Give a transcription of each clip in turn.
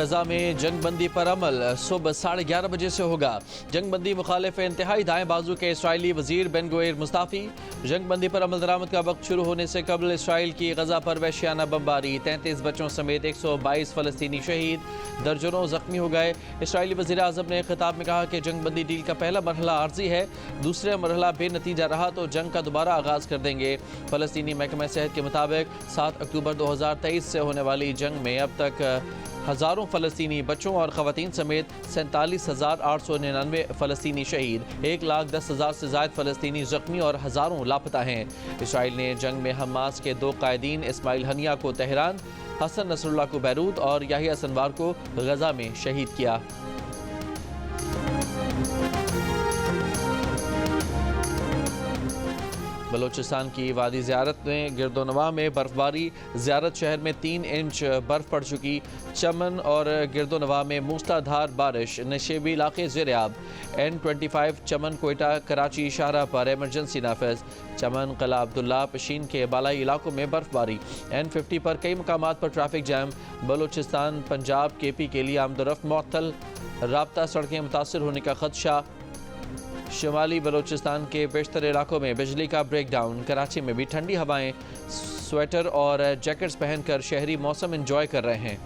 गजा में जंग बंदी पर अमल सुबह 11:30 बजे से होगा। जंग बंदी मुखालिफ इंतहाई दाएं बाजू के इसराइली वजीर बेन गुवेर मुस्ताफी। जंग बंदी पर अमल दरामद का वक्त शुरू होने से कबल इसराइल की गजा पर वहशियाना बमबारी, 33 बच्चों समेत 122 फलस्तीनी शहीद, दर्जनों जख्मी हो गए। इसराइली वजीर आजम ने खिताब में कहा कि जंग बंदी डील का पहला मरहला आर्जी है, दूसरा मरहला बेनतीजा रहा तो जंग का दोबारा आगाज कर देंगे। फलस्तीनी महकमा सेहत के मुताबिक 7 अक्टूबर 2023 से होने वाली जंग में अब तक हज़ारों फ़लस्तीनी बच्चों और ख़वातीन समेत 47,899 फ़लस्तीनी शहीद, 1,10,000 से ज़ायद फ़लस्तीनी ज़ख्मी और हज़ारों लापता हैं। इसराइल ने जंग में हमास के 2 कायदीन इस्माइल हनिया को तेहरान, हसन नसरुल्लाह को बैरूत और याहिया सिनवार को गजा में शहीद किया। बलोचिस्तान की वादी ज़ियारत में गिरदोनवा में बर्फबारी, ज़ियारत शहर में 3 इंच बर्फ़ पड़ चुकी। चमन और गिरदोनवा में मूसलाधार बारिश, नशेबी इलाके ज़ेर-ए-आब। N25 चमन कोयटा कराची शाहराह पर एमरजेंसी नाफिज। चमन कला अब्दुल्ला पशीन के बालाई इलाकों में बर्फबारी। N50 पर कई मकामात पर traffic jam. Balochistan Punjab KP के लिए आमदोरफ्त मुअत्तल, राब्ता सड़कें मुतासर होने का खदशा। शुमाली बलोचिस्तान के बेशतर इलाकों में बिजली का ब्रेकडाउन। कराची में भी ठंडी हवाएं, स्वेटर और जैकेट्स पहनकर शहरी मौसम एंजॉय कर रहे हैं।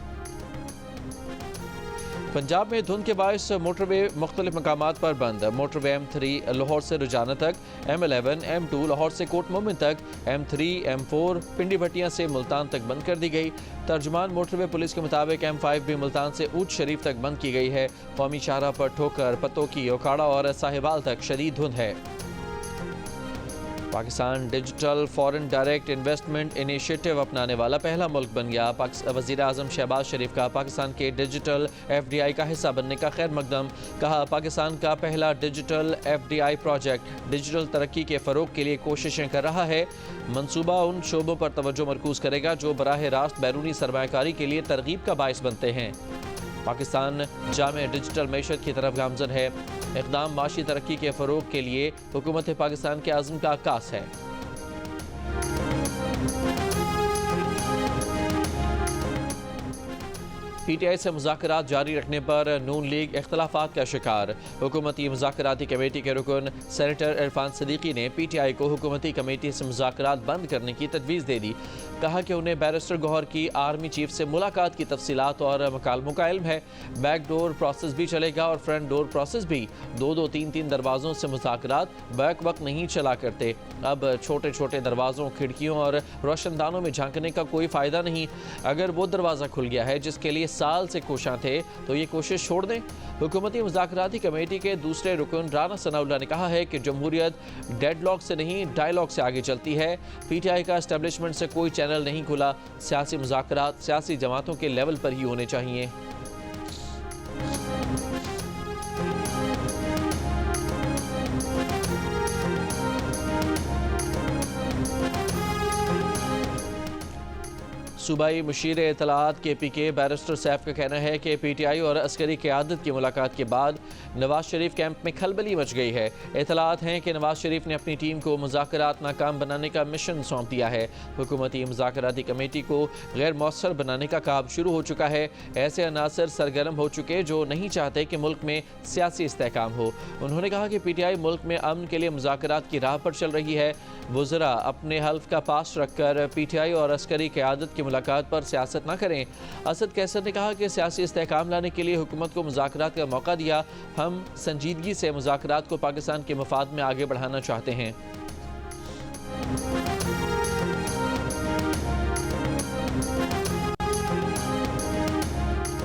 पंजाब में धुंध के बायस मोटरवे मुख्तलिफ मकामात पर बंद। मोटरवे M3 लाहौर से रुझाना तक, M11 M2 लाहौर से कोट मोमिन तक, M3 M4 पिंडी भटियां से मुल्तान तक बंद कर दी गई। तर्जुमान मोटरवे पुलिस के मुताबिक M5 भी मुल्तान से ऊट शरीफ तक बंद की गई है। कौमी शाहराह पर ठोकर, पतोकी, ओकाड़ा और साहिबाल तक शदीद धुंध है। Pakistan digital foreign direct investment initiative अपनाने वाला पहला मुल्क बन गया। वज़ीर आज़म शहबाज शरीफ का पाकिस्तान के डिजिटल FDI का हिस्सा बनने का खैर मकदम। कहा, पाकिस्तान का पहला डिजिटल FDI प्रोजेक्ट डिजिटल तरक्की के फ़रोग के लिए कोशिशें कर रहा है। मनसूबा उन शोबों पर तवज्जो मरकूज़ करेगा जो बराह रास्त बैरूनी सरमायाकारी के लिए तरगीब का बायस बनते हैं। पाकिस्तान जामे डिजिटल मैशत की तरफ गामज़न है। इक़दाम माशी तरक्की के फ़रोग के लिए हुकूमत पाकिस्तान के आज़म का आकाश है। PTI से मुज़ाकरात जारी रखने पर नून लीग इख्तलाफात का शिकार। हुकूमती मुज़ाकराती कमेटी के रुकन सेनेटर इरफान सदीकी ने PTI को हुकूमती कमेटी से मुज़ाकरात बंद करने की तजवीज़ दे दी। कहा कि उन्हें बैरिस्टर गौहर की आर्मी चीफ से मुलाकात की तफसीलात और मकालमों का इल्म है। बैक डोर प्रोसेस भी चलेगा और फ्रंट डोर प्रोसेस भी। 2-2, 3-3 दरवाज़ों से मुज़ाकरात बैक वक्त नहीं चला करते। अब छोटे छोटे दरवाज़ों, खिड़कियों और रोशनदानों में झांकने का कोई फ़ायदा नहीं। अगर वो दरवाज़ा खुल गया है जिसके लिए साल से कोशां थे तो ये कोशिश छोड़ दें। हुकूमती मुज़ाकराती कमेटी के दूसरे रुकन राना सनाउल्लाह ने कहा है कि जमहूरियत डेडलॉक से नहीं डायलॉग से आगे चलती है। PTI का एस्टेब्लिशमेंट से कोई चैनल नहीं खुला। सियासी मुज़ाकरात सियासी जमातों के लेवल पर ही होने चाहिए। सूबाई मुशीर इत्तलाआत KP के बैरिस्टर सैफ का कहना है कि PTI और अस्करी क़यादत की मुलाकात के बाद नवाज शरीफ कैंप में खलबली मच गई है। इत्तलाआत हैं कि नवाज शरीफ ने अपनी टीम को मुज़ाकरात नाकाम बनाने का मिशन सौंप दिया है। हुकूमती मुज़ाकराती कमेटी को गैर मौसर बनाने का काम शुरू हो चुका है। ऐसे अनासर सरगर्म हो चुके जो नहीं चाहते कि मुल्क में सियासी इस्तेहकाम हो। उन्होंने कहा कि PTI मुल्क में अमन के लिए मुज़ाकरात की राह पर चल रही है। वज़रा अपने हल्फ का पास रखकर PTI और अस्करी क़यादत की मुलाकात पर सियासत न करें। असद कैसर ने कहा कि सियासी इस्तेहकाम लाने के लिए हुकूमत को मुज़ाकरात का मौका दिया। हम संजीदगी से मुज़ाकरात को पाकिस्तान के मफाद में आगे बढ़ाना चाहते हैं।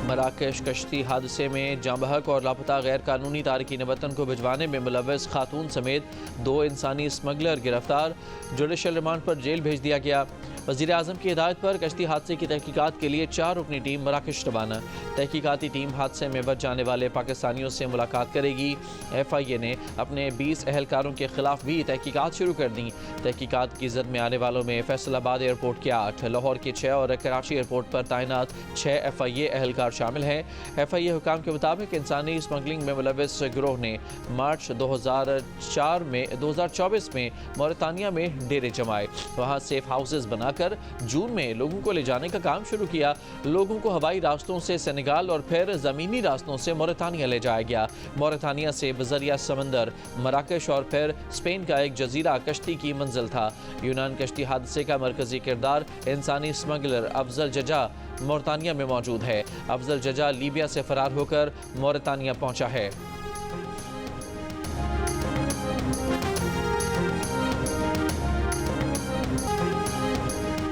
मराकश कश्ती हादसे में जांबहक और लापता गैर कानूनी तारकीन वतन को भिजवाने में मुलव्वस खातून समेत 2 इंसानी स्मगलर गिरफ्तार। जुडिशल रिमांड पर जेल भेज दिया गया। वज़ीर आज़म की हिदायत पर कश्ती हादसे की तहकीकात के लिए 4 रुकनी टीम मराकश रवाना। तहकीकाती टीम हादसे में बच जाने वाले पाकिस्तानियों से मुलाकात करेगी। FIA ने अपने 20 अहलकारों के खिलाफ भी तहकीकात शुरू कर दी। तहकीकात की जद में आने वालों में फैसलाबाद एयरपोर्ट के 8, लाहौर के 6 और कराची एयरपोर्ट पर तैनात 6 FIA अहलकार शामिल हैं। FIA हुकाम के मुताबिक इंसानी स्मगलिंग में मुलव्वस गिरोह ने मार्च 2024 में मौरितानिया में डेरे जमाए। वहाँ सेफ हाउसेज बना बढ़ाकर जून में लोगों को ले जाने का काम शुरू किया। लोगों को हवाई रास्तों से सेनेगाल और फिर ज़मीनी रास्तों से मौरितानिया ले जाया गया। मौरितानिया से बजरिया समंदर मराकश और फिर स्पेन का एक जजीरा कश्ती की मंजिल था। यूनान कश्ती हादसे का मरकजी किरदार इंसानी स्मगलर अफजल जजा मौरितानिया में मौजूद है। अफजल जजा लीबिया से फरार होकर मौरितानिया पहुंचा है।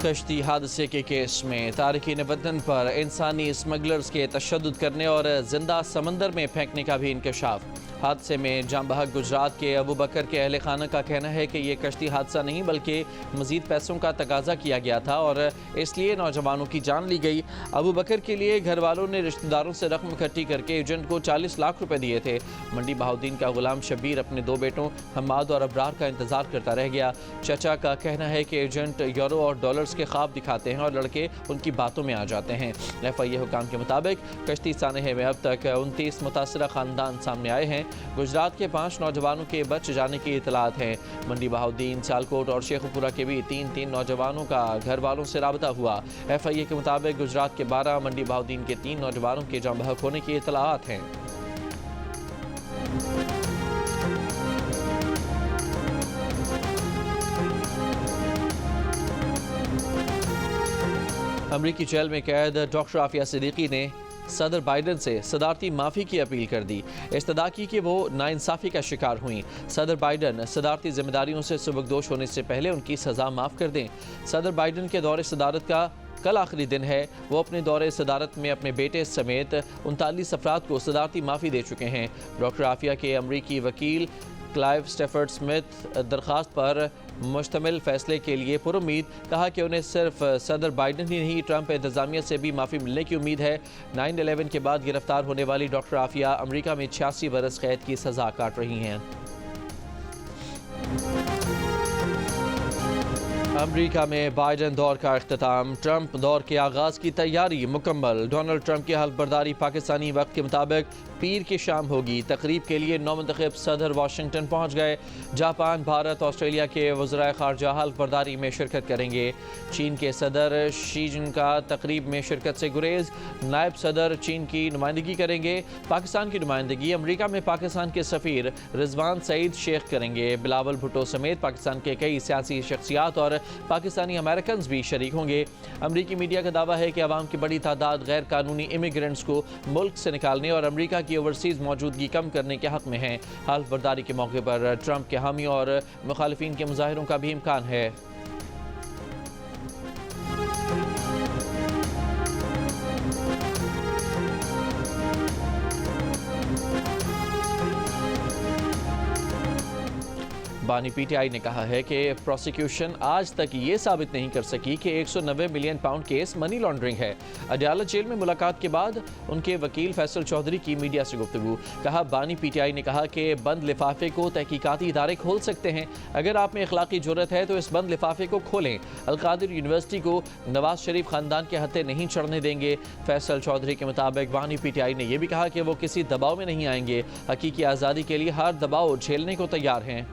कश्ती हादसे के केस में तारकीन वतन पर इंसानी स्मगलर्स के तशद्दुद करने और जिंदा समंदर में फेंकने का भी इंकशाफ। हादसे में जाम बहक गुजरात के अबू बकर के अहले खाना का कहना है कि ये कश्ती हादसा नहीं बल्कि मजीद पैसों का तकाजा किया गया था और इसलिए नौजवानों की जान ली गई। अबू बकर के लिए घर वालों ने रिश्तेदारों से रकम इकट्ठी करके एजेंट को 40 लाख रुपए दिए थे। मंडी बहाउद्दीन का गुलाम शब्बीर अपने 2 बेटों हम्माद और अबरार का इंतजार करता रह गया। चचा का कहना है कि एजेंट यूरो और डॉलर्स के ख्वाब दिखाते हैं और लड़के उनकी बातों में आ जाते हैं। FIA हुकाम के मुताबिक कश्ती सानहे में अब तक 29 मुतासरा खानदान सामने आए हैं। गुजरात के 5 नौजवानों के बच जाने की इतलात है। मंडी बहाउद्दीन, सियालकोट और शेखुपुरा के भी 3 नौजवानों का घर वालों से राबता हुआ। FIA के मुताबिक गुजरात के 12, मंडी बहाउद्दीन के 3 नौजवानों के जाम बहक होने की इतलात हैं। अमरीकी जेल में कैद डॉक्टर आफिया सिद्दीकी ने सदर बाइडन से सदारती माफ़ी की अपील कर दी। इस्तदा की कि वो नाइंसाफ़ी का शिकार हुई। सदर बाइडन सदारती जिम्मेदारियों से सुबकदोश होने से पहले उनकी सज़ा माफ़ कर दें। सदर बाइडन के दौरे सदारत का कल आखिरी दिन है। वो अपने दौरे सदारत में अपने बेटे समेत 39 अफराद को सदारती माफ़ी दे चुके हैं। डॉक्टर आफिया के अमरीकी वकील क्लाइव स्टेफर्ड स्मिथ दरख्वास्त पर मुश्तमिल फैसले के लिए पुरुम्मीद कहा कि उन्हें सिर्फ सदर बाइडन ही नहीं ट्रंप इंतज़ामिया से भी माफ़ी मिलने की उम्मीद है। 9/11 के बाद गिरफ्तार होने वाली डॉक्टर आफिया अमरीका में 86 बरस कैद की सज़ा काट रही हैं। अमरीका में बाइडन दौर का इख्तिताम, ट्रंप दौर के आगाज़ की तैयारी मुकम्मल। डोनाल्ड ट्रंप की हल्फबर्दारी पाकिस्तानी वक्त के मुताबिक पीर की शाम होगी। तकरीब के लिए नौमुंतखब सदर वाशिंगटन पहुँच गए। जापान, भारत, ऑस्ट्रेलिया के वज़राए ख़ारजा हल्फबर्दारी में शिरकत करेंगे। चीन के सदर शी जिनका तकरीब में शिरकत से गुरेज। नायब सदर चीन की नुमाइंदगी करेंगे। पाकिस्तान की नुमाइंदगी अमरीका में पाकिस्तान के सफ़ीर रिजवान सईद शेख करेंगे। बिलावल भुट्टो समेत पाकिस्तान के कई सियासी शख्सियात और पाकिस्तानी अमेरिकन भी शरीक होंगे। अमरीकी मीडिया का दावा है कि अवाम की बड़ी तादाद गैर कानूनी इमिग्रेंट्स को मुल्क से निकालने और अमरीका की ओवरसीज़ मौजूदगी कम करने के हक़ में है। हल्फबर्दारी के मौके पर ट्रंप के हामी और मुखालिफिन के मुजाहिरों का भी इम्कान है। बानी PTI ने कहा है कि प्रोसिक्यूशन आज तक ये साबित नहीं कर सकी कि 190 million pound case money laundering है। अडयाला जेल में मुलाकात के बाद उनके वकील फैसल चौधरी की मीडिया से गुफ्तगू। कहा, बानी PTI ने कहा कि बंद लिफाफे को तहकीकाती इदारे खोल सकते हैं। अगर आप में अखलाकी जुर्रत है तो इस बंद लिफाफे को खोलें। अलकादिर यूनिवर्सिटी को नवाज शरीफ खानदान के हत्थे नहीं चढ़ने देंगे। फैसल चौधरी के मुताबिक बानी PTI ने यह भी कहा कि वो किसी दबाव में नहीं आएंगे। हकीकी आज़ादी के लिए हर दबाव झेलने को तैयार हैं।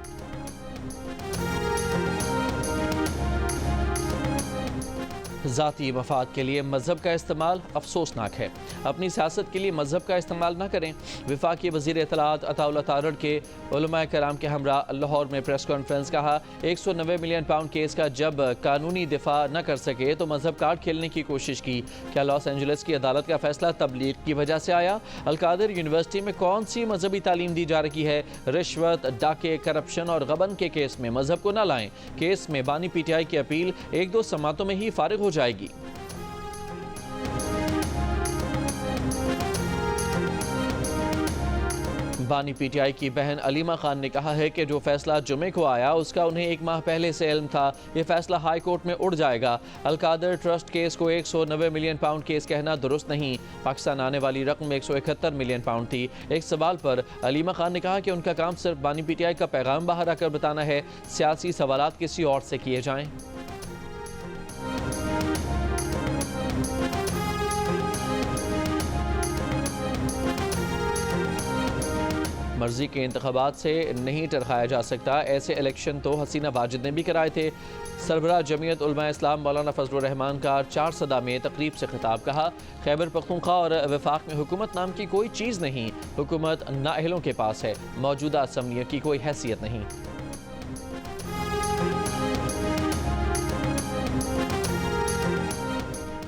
ज़ाती मफाद के लिए मजहब का इस्तेमाल अफसोसनाक है। अपनी सियासत के लिए मजहब का इस्तेमाल न करें। वफाकी वज़ीर इत्तलाआत अताउल्लाह तारड़ के उलमा कराम के हमरा लाहौर में प्रेस कॉन्फ्रेंस। कहा, 190 मिलियन पाउंड केस का जब कानूनी दिफा न कर सके तो मजहब कार्ड खेलने की कोशिश की। क्या लॉस एंजलिस की अदालत का फैसला तबलीग की वजह से आया? अलकादिर यूनिवर्सिटी में कौन सी मजहबी तालीम दी जा रही है? रिश्वत, डाके, करप्शन और गबन के केस में मजहब को न लाएं। केस में बानी PTI की अपील 1-2 समातों में ही फारिग हो जाएगी। बानी PTI की बहन अलीमा खान ने कहा है कि जो फैसला जुमे को आया उसका उन्हें 1 माह पहले से इल्म था। ये फैसला हाई कोर्ट में उड़ जाएगा। अलकादर ट्रस्ट केस को 190 मिलियन पाउंड केस कहना दुरुस्त नहीं। पाकिस्तान आने वाली रकम 171 मिलियन पाउंड थी। एक सवाल पर अलीमा खान ने कहा कि उनका काम सिर्फ बानी PTI का पैगाम बाहर आकर बताना है। सियासी सवालात किसी और से किए जाएं। मर्जी के इंतखाबात से नहीं टरखाया जा सकता। ऐसे इलेक्शन तो हसीना वाजिद ने भी कराए थे। सरबराह जमीयत उलमा इस्लाम मौलाना फजलुर रहमान का 4 सदा में तकरीब से खिताब। कहा, खैबर पख्तूनख्वा और वफाक में हुकूमत नाम की कोई चीज़ नहीं, हुकूमत नाअहलों के पास है, मौजूदा असम्बलियों की कोई हैसियत नहीं।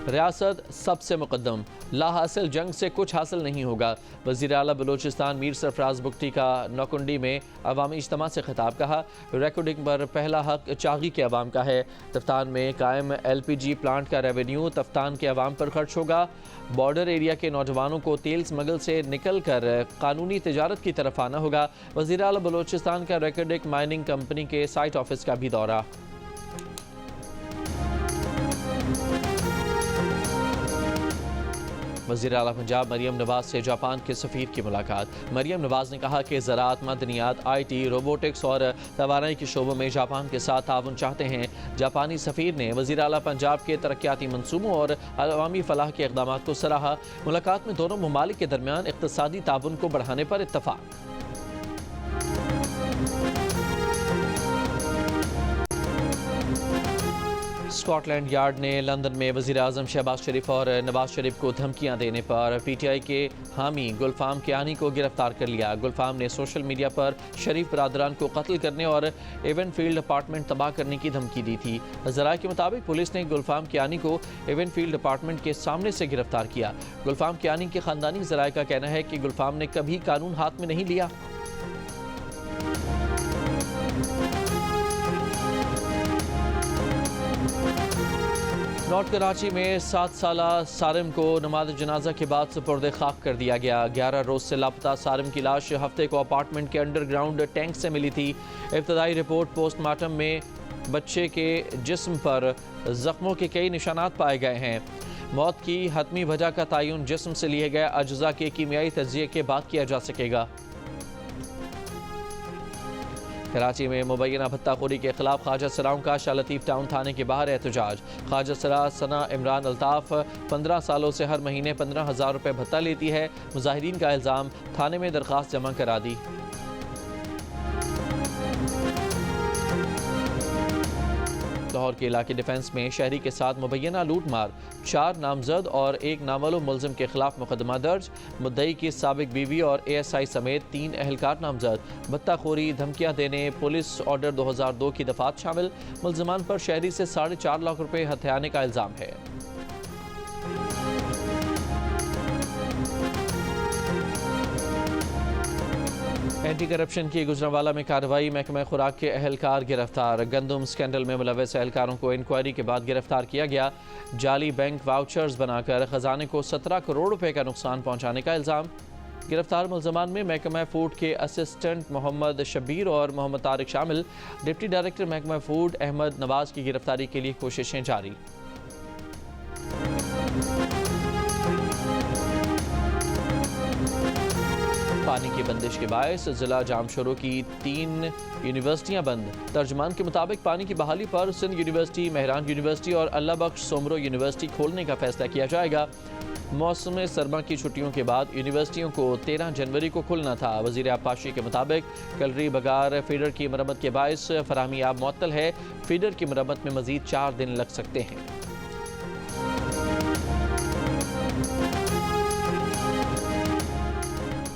रियासत सबसे मुकद्दम, लाहासिल जंग से कुछ हासिल नहीं होगा। वज़ीर आला बलूचिस्तान मीर सरफराज बुख्ती का नौकुंडी में अवामी इज्तिमा से खिताब। कहा, रिकॉर्डिंग पर पहला हक चागी के अवाम का है। तफ्तान में कायम LPG प्लांट का रेवेन्यू तफ्तान के अवाम पर खर्च होगा। बॉर्डर एरिया के नौजवानों को तेल स्मगल से निकल कर कानूनी तजारत की तरफ आना होगा। वज़ीर आला बलूचिस्तान का रिकॉर्डिंग माइनिंग कंपनी के साइट ऑफिस का भी दौरा। वज़ीर आला पंजाब मरियम नवाज से जापान के सफ़ीर की मुलाकात। मरियम नवाज ने कहा कि ज़राअत, मदनियात, IT, रोबोटिक्स और तवानाई के शोबों में जापान के साथ ताउन चाहते हैं। जापानी सफ़ीर ने वज़ीर आला पंजाब के तरक्याती मंसूबों और अवामी फलाह के इक़दामात को सराहा। मुलाकात में दोनों ममालिक के दरमियान इक़्तिसादी ताउन को बढ़ाने पर इत्तफ़ाक़। स्कॉटलैंड यार्ड ने लंदन में वज़ीर आज़म शहबाज शरीफ और नवाज शरीफ को धमकियां देने पर PTI के हामी गुलफाम कियानी को गिरफ्तार कर लिया। गुलफाम ने सोशल मीडिया पर शरीफ बरादरान को कत्ल करने और एवनफील्ड अपार्टमेंट तबाह करने की धमकी दी थी। ज़राए के मुताबिक पुलिस ने गुलफाम कियानी को एवनफील्ड अपार्टमेंट के सामने से गिरफ्तार किया। गुलफाम कियानी के ख़ानदानी ज़राए का कहना है कि गुलफाम ने कभी कानून हाथ में नहीं लिया। नॉर्थ कराची में 7 साला सारिम को नमाज जनाजा के बाद सुपुर्द खाक कर दिया गया। 11 रोज से लापता सारिम की लाश हफ्ते को अपार्टमेंट के अंडरग्राउंड टैंक से मिली थी। इब्तदाई रिपोर्ट पोस्टमार्टम में बच्चे के जिस्म पर जख्मों के कई निशानात पाए गए हैं। मौत की हतमी वजह का तयन जिस्म से लिए गए अज्जा के कीमियाई तजिए के बाद किया जा सकेगा। कराची में मुबैना भत्ताखोरी के खिलाफ ख्वाजा सराओं का शाह लतीफ़ टाउन थाने के बाहर एहतजाज। ख्वाजा सरा सना इमरान अल्ताफ़ 15 सालों से हर महीने 15,000 रुपये भत्ता लेती है। मुजाहिदीन का इल्ज़ाम, थाने में दरख्वास्त जमा करा दी। लाहौर के इलाके डिफेंस में शहरी के साथ मुबैना लूट मार, 4 नामजद और 1 नामालूम मुलजिम के खिलाफ मुकदमा दर्ज। मुद्दई की साबिक बीवी और ASI समेत 3 एहलकार नामजद। भत्ताखोरी, धमकियां देने, पुलिस ऑर्डर 2002 की दफात शामिल। मुलजमान पर शहरी से 4.5 लाख रुपये हथियाने का इल्ज़ाम है। एंटी करप्शन की गुजरांवाला में कार्रवाई, महकमा खुराक के एहलकार गिरफ्तार। गंदम स्कैंडल में मुलव्वस एहलकारों को इंक्वायरी के बाद गिरफ्तार किया गया। जाली बैंक वाउचर्स बनाकर खजाने को 17 करोड़ रुपए का नुकसान पहुंचाने का इल्ज़ाम। गिरफ्तार मुलजमान में महकमा फूड के असिस्टेंट मोहम्मद शब्बीर और मोहम्मद तारिक शामिल। डिप्टी डायरेक्टर महकमा फूड अहमद नवाज की गिरफ्तारी के लिए कोशिशें जारी। पानी की बंदिश के बायस जिला जामशोरों की 3 यूनिवर्सिटियां बंद। तर्जमान के मुताबिक पानी की बहाली पर सिंध यूनिवर्सिटी, मेहरान यूनिवर्सिटी और अल्लाह बख्श सोमरो यूनिवर्सिटी खोलने का फैसला किया जाएगा। मौसम सरमा की छुट्टियों के बाद यूनिवर्सिटियों को 13 जनवरी को खुलना था। वज़ीर आबपाशी के मुताबिक कलरी बगार फीडर की मरम्मत के बायस फराहमी आब मुअत्तल है। फीडर की मरम्मत में मजीद 4 दिन लग सकते हैं।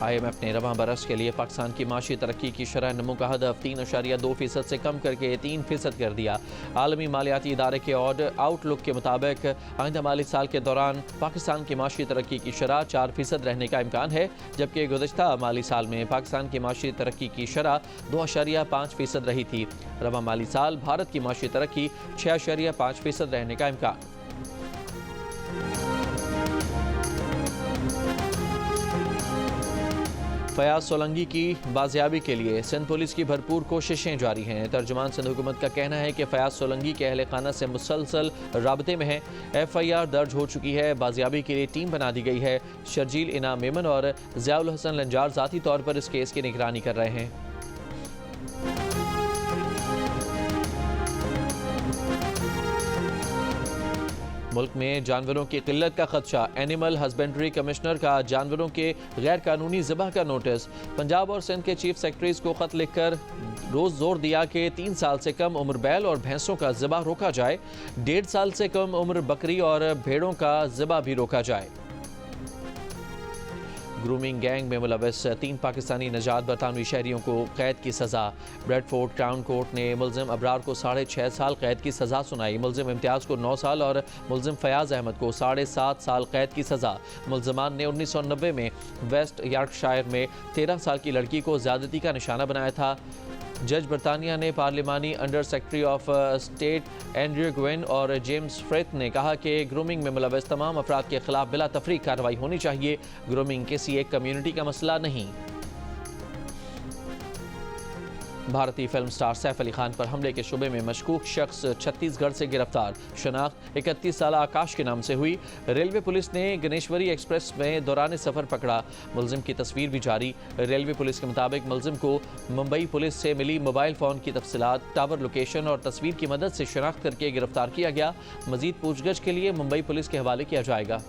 IMF ने रवां बरस के लिए पाकिस्तान की माशी तरक्की की शरह नमू का हदफ 3.2% से कम करके 3% कर दिया। आलमी मालियाती इदारे के आउटलुक के मुताबिक आइंदा माली साल के दौरान पाकिस्तान की माशी तरक्की की शरह 4% रहने का इम्कान है, जबकि गुज़श्ता माली साल में पाकिस्तान की माशी तरक्की की शरह 2.5% रही थी। रवां माली साल भारत की माशी तरक्की 6.5% रहने का इम्कान। फयाज सोलंकी की बाजियाबी के लिए सिंध पुलिस की भरपूर कोशिशें जारी हैं। तर्जुमान सिंध हुकूमत का कहना है कि फयाज सोलंकी के अहल खाना से मुसलसल राबते में है। FIR दर्ज हो चुकी है। बाजियाबी के लिए टीम बना दी गई है। शर्जील इनाम मेमन और ज़ियाउल हसन लंजार ज़ाती तौर पर इस केस की निगरानी कर रहे हैं। मुल्क में जानवरों की किल्लत का खदशा, एनिमल हस्बेंड्री कमिश्नर का जानवरों के गैर कानूनी ज़बह का नोटिस। पंजाब और सिंध के चीफ सेक्रेटरीज को खत लिखकर रोज जोर दिया कि 3 साल से कम उम्र बैल और भैंसों का ज़बह रोका जाए, 1.5 साल से कम उम्र बकरी और भेड़ों का ज़बह भी रोका जाए। ग्रूमिंग गैंग में मुलविस 3 पाकिस्तानी नजात बरतानवी शहरियों को कैद की सज़ा। ब्रेडफोर्ड क्राउन कोर्ट ने मुलजिम अबरार को 6.5 साल कैद की सज़ा सुनाई। मुलजिम इम्तियाज़ को 9 साल और मुलजिम फयाज अहमद को 7.5 साल कैद की सज़ा। मुलजमान ने 1990 में वेस्ट यॉर्कशायर में 13 साल की लड़की को ज़्यादती का निशाना बनाया था। जज बरतानिया ने पार्लिमानी under secretary of state Andrew Gwynne और जेम्स फ्रेथ ने कहा कि ग्रूमिंग में मुलविस तमाम अफराद के खिलाफ बिला तफरीक कार्रवाई होनी चाहिए। ग्रूमिंग किसी एक कम्युनिटी का मसला नहीं। भारतीय फिल्म स्टार सैफ अली खान पर हमले के शुबे में मशकूक शख्स छत्तीसगढ़ से गिरफ्तार। शनाख्त 31 साल आकाश के नाम से हुई। रेलवे पुलिस ने गणेश्वरी एक्सप्रेस में दौरान सफ़र पकड़ा। मुलजिम की तस्वीर भी जारी। रेलवे पुलिस के मुताबिक मुलजिम को मुंबई पुलिस से मिली मोबाइल फ़ोन की तफसीलात, टावर लोकेशन और तस्वीर की मदद से शनाख्त करके गिरफ्तार किया गया। मजीद पूछगछ के लिए मुंबई पुलिस के हवाले किया जाएगा।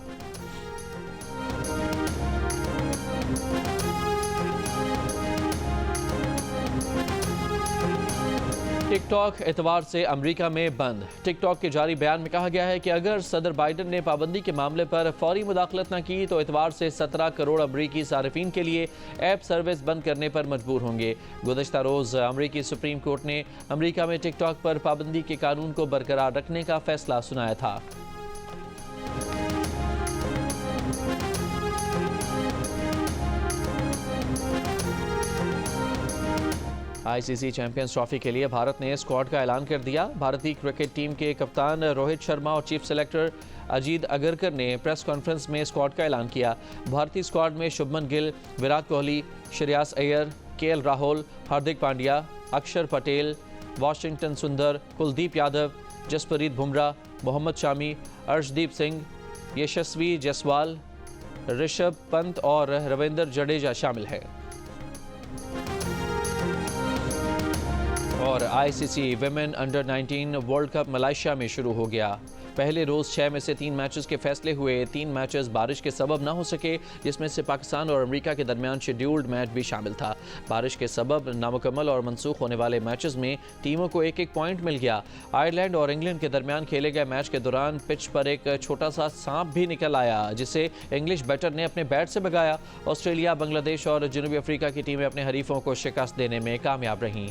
टिकटॉक एतवार से अमेरिका में बंद। टिकटॉक के जारी बयान में कहा गया है कि अगर सदर बाइडन ने पाबंदी के मामले पर फौरी मुदाखलत न की तो एतवार से 17 करोड़ अमरीकी सार्फिन के लिए ऐप सर्विस बंद करने पर मजबूर होंगे। गुज़श्ता रोज़ अमरीकी सुप्रीम कोर्ट ने अमरीका में टिकटॉक पर पाबंदी के कानून को बरकरार रखने का फैसला सुनाया था। आईसीसी चैंपियंस ट्रॉफी के लिए भारत ने स्क्वाड का ऐलान कर दिया। भारतीय क्रिकेट टीम के कप्तान रोहित शर्मा और चीफ सेलेक्टर अजीत अगरकर ने प्रेस कॉन्फ्रेंस में स्क्वाड का ऐलान किया। भारतीय स्क्वाड में शुभमन गिल, विराट कोहली, श्रेयस अय्यर, केएल राहुल, हार्दिक पांड्या, अक्षर पटेल, वाशिंगटन सुंदर, कुलदीप यादव, जसप्रीत बुमराह, मोहम्मद शामी, अर्शदीप सिंह, यशस्वी जायसवाल, ऋषभ पंत और रविंद्र जडेजा शामिल हैं। और ICC women under 19 world cup Malaysia में शुरू हो गया। पहले रोज़ 6 में से 3 मैचेस के फैसले हुए। 3 मैचेस बारिश के सबब न हो सके, जिसमें से पाकिस्तान और अमेरिका के दरमियान शेड्यूल्ड मैच भी शामिल था। बारिश के सबब नामुकम्मल और मनसूख होने वाले मैचेस में टीमों को 1-1 पॉइंट मिल गया। आयरलैंड और इंग्लैंड के दरमियान खेले गए मैच के दौरान पिच पर एक छोटा सा सांप भी निकल आया, जिसे इंग्लिश बैटर ने अपने बैट से भगाया। ऑस्ट्रेलिया, बांग्लादेश और जनूबी अफ्रीका की टीमें अपने हरीफों को शिकस्त देने में कामयाब रहीं।